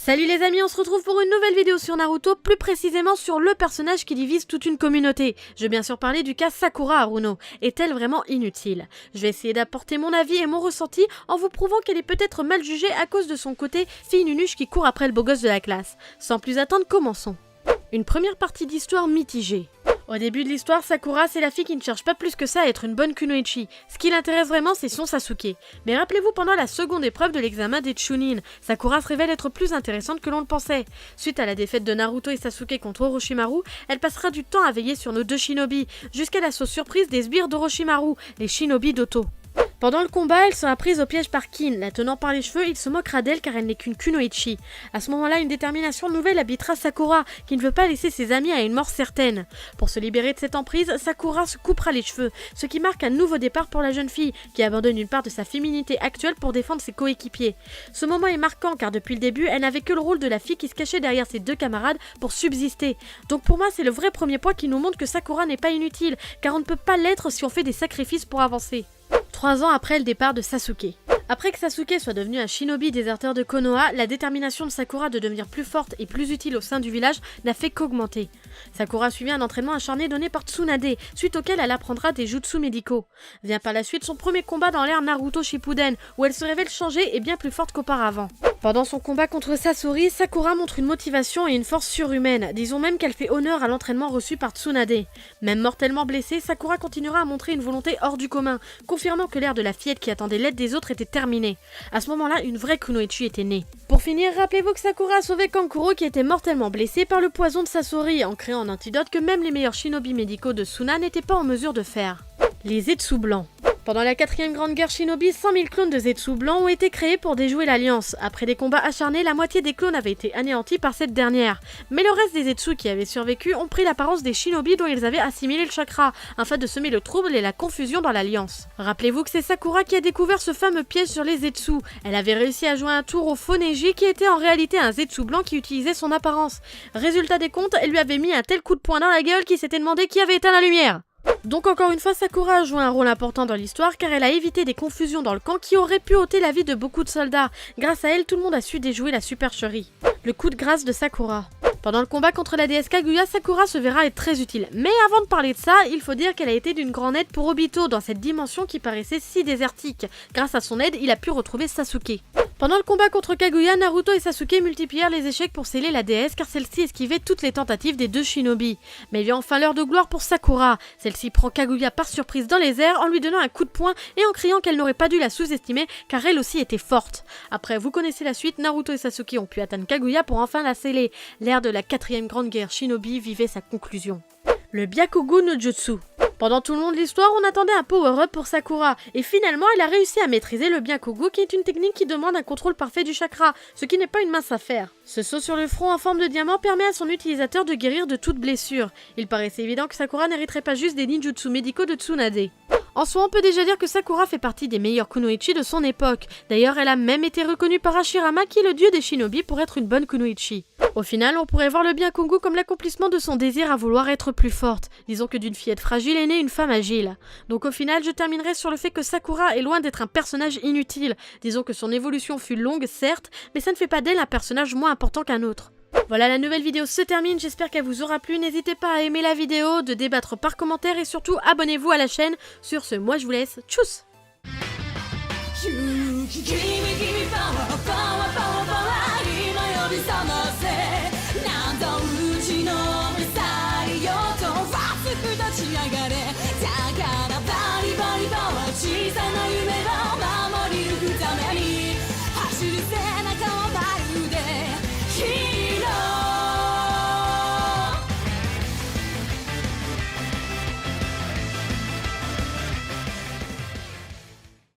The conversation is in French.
Salut les amis, on se retrouve pour une nouvelle vidéo sur Naruto, plus précisément sur le personnage qui divise toute une communauté. Je vais bien sûr parler du cas Sakura Haruno. Est-elle vraiment inutile? Je vais essayer d'apporter mon avis et mon ressenti en vous prouvant qu'elle est peut-être mal jugée à cause de son côté fille nunuche qui court après le beau gosse de la classe. Sans plus attendre, commençons. Une première partie d'histoire mitigée. Au début de l'histoire, Sakura, c'est la fille qui ne cherche pas plus que ça à être une bonne kunoichi. Ce qui l'intéresse vraiment, c'est son Sasuke. Mais rappelez-vous, pendant la seconde épreuve de l'examen des Chunin, Sakura se révèle être plus intéressante que l'on le pensait. Suite à la défaite de Naruto et Sasuke contre Orochimaru, elle passera du temps à veiller sur nos deux shinobi, jusqu'à la sauce surprise des sbires d'Orochimaru, les shinobi d'Oto. Pendant le combat, elle sera prise au piège par Kin. La tenant par les cheveux, il se moquera d'elle car elle n'est qu'une kunoichi. À ce moment-là, une détermination nouvelle habitera Sakura, qui ne veut pas laisser ses amis à une mort certaine. Pour se libérer de cette emprise, Sakura se coupera les cheveux, ce qui marque un nouveau départ pour la jeune fille, qui abandonne une part de sa féminité actuelle pour défendre ses coéquipiers. Ce moment est marquant car depuis le début, elle n'avait que le rôle de la fille qui se cachait derrière ses deux camarades pour subsister. Donc pour moi, c'est le vrai premier point qui nous montre que Sakura n'est pas inutile, car on ne peut pas l'être si on fait des sacrifices pour avancer. 3 ans après le départ de Sasuke. Après que Sasuke soit devenu un shinobi déserteur de Konoha, la détermination de Sakura de devenir plus forte et plus utile au sein du village n'a fait qu'augmenter. Sakura suivit un entraînement acharné donné par Tsunade, suite auquel elle apprendra des jutsu médicaux. Vient par la suite son premier combat dans l'ère Naruto Shippuden, où elle se révèle changée et bien plus forte qu'auparavant. Pendant son combat contre Sasori, Sakura montre une motivation et une force surhumaine, disons même qu'elle fait honneur à l'entraînement reçu par Tsunade. Même mortellement blessée, Sakura continuera à montrer une volonté hors du commun, confirmant que l'ère de la fillette qui attendait l'aide des autres était terminée. À ce moment-là, une vraie kunoichi était née. Pour finir, rappelez-vous que Sakura a sauvé Kankuro qui était mortellement blessé par le poison de Sasori, en créant un antidote que même les meilleurs shinobi médicaux de Suna n'étaient pas en mesure de faire. Les Zetsu blancs. Pendant la 4e grande guerre shinobi, 100 000 clones de Zetsu blancs ont été créés pour déjouer l'Alliance. Après des combats acharnés, la moitié des clones avaient été anéantis par cette dernière. Mais le reste des Zetsu qui avaient survécu ont pris l'apparence des shinobi dont ils avaient assimilé le chakra, afin de semer le trouble et la confusion dans l'Alliance. Rappelez-vous que c'est Sakura qui a découvert ce fameux piège sur les Zetsu. Elle avait réussi à jouer un tour au faux Neji qui était en réalité un Zetsu blanc qui utilisait son apparence. Résultat des comptes, elle lui avait mis un tel coup de poing dans la gueule qu'il s'était demandé qui avait éteint la lumière. Donc encore une fois, Sakura a joué un rôle important dans l'histoire car elle a évité des confusions dans le camp qui auraient pu ôter la vie de beaucoup de soldats. Grâce à elle, tout le monde a su déjouer la supercherie. Le coup de grâce de Sakura. Pendant le combat contre la déesse Kaguya, Sakura se verra être très utile. Mais avant de parler de ça, il faut dire qu'elle a été d'une grande aide pour Obito dans cette dimension qui paraissait si désertique. Grâce à son aide, il a pu retrouver Sasuke. Pendant le combat contre Kaguya, Naruto et Sasuke multiplièrent les échecs pour sceller la déesse car celle-ci esquivait toutes les tentatives des deux shinobi. Mais il vient enfin l'heure de gloire pour Sakura. Celle-ci prend Kaguya par surprise dans les airs en lui donnant un coup de poing et en criant qu'elle n'aurait pas dû la sous-estimer car elle aussi était forte. Après, vous connaissez la suite, Naruto et Sasuke ont pu atteindre Kaguya pour enfin la sceller. L'ère de la 4e grande guerre shinobi vivait sa conclusion. Le Byakugan no Jutsu. Pendant tout le long de l'histoire, on attendait un power-up pour Sakura, et finalement elle a réussi à maîtriser le Byakugan qui est une technique qui demande un contrôle parfait du chakra, ce qui n'est pas une mince affaire. Ce saut sur le front en forme de diamant permet à son utilisateur de guérir de toute blessure. Il paraissait évident que Sakura n'hériterait pas juste des ninjutsu médicaux de Tsunade. En soi, on peut déjà dire que Sakura fait partie des meilleurs kunoichi de son époque. D'ailleurs, elle a même été reconnue par Hashirama qui est le dieu des shinobi pour être une bonne kunoichi. Au final, on pourrait voir le Byakugan comme l'accomplissement de son désir à vouloir être plus forte. Disons que d'une fillette fragile est née une femme agile. Donc au final, je terminerai sur le fait que Sakura est loin d'être un personnage inutile. Disons que son évolution fut longue, certes, mais ça ne fait pas d'elle un personnage moins important qu'un autre. Voilà, la nouvelle vidéo se termine, j'espère qu'elle vous aura plu, n'hésitez pas à aimer la vidéo, de débattre par commentaire et surtout abonnez-vous à la chaîne. Sur ce, moi je vous laisse, tchuss!